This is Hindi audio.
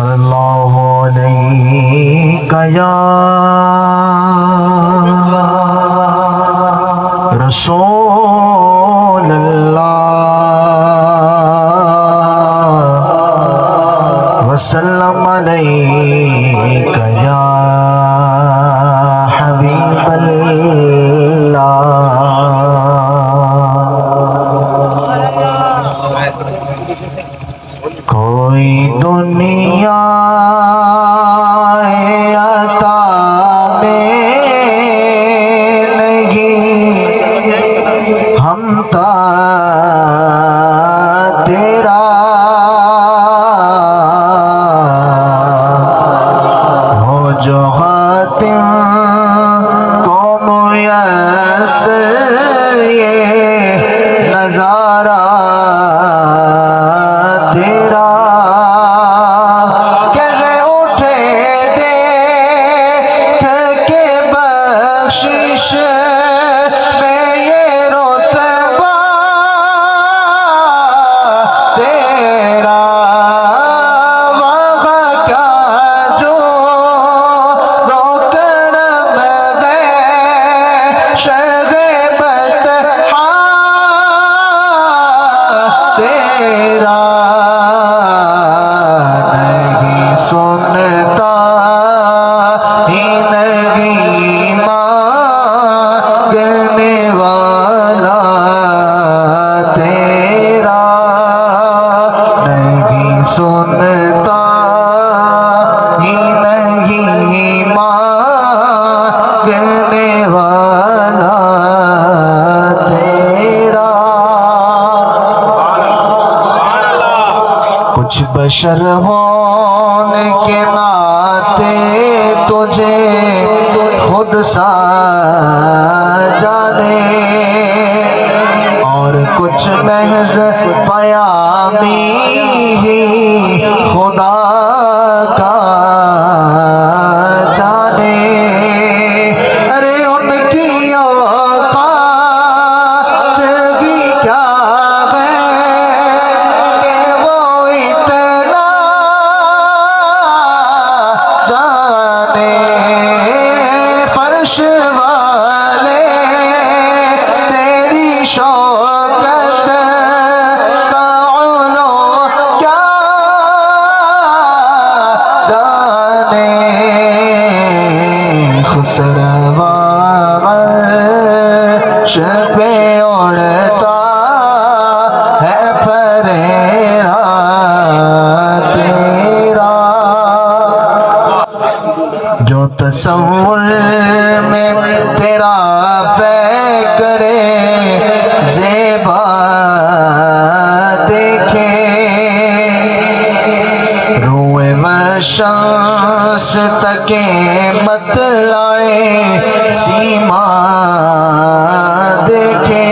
सल्लल्लाहु अलैहि या रसूल अल्लाह वसल्लम अलैका या हबीब अल्लाह। कोई दुनिया अता में नहीं, हम ता तेरा हो जो हातिम को मुयस्सर ये नजारा तेरा कह उठे देख के बख्शिश में ये रुतबा तेरा वहाँ का जो रोकर मगे शगे बतहा तेरा नहीं सुनता ही नहीं मांगने वाला तेरा नहीं सुनता ही नहीं मांगने वाला तेरा। कुछ बशर होने के नाते तुझे खुद सा जाने और कुछ महज पयामी ही खुदा का जाने। अरे उनकी औकात भी क्या है कि वो इतना जाने। फर्श वाले तेरी शौकत का उलो क्या जाने। खुसरवा अर्श पे उड़ता है फरेरा तेरा। जो तसव्वुर में तेरा पे करे ज़ेबा देखे रूए वशंस तके मतलाए सीमा देखे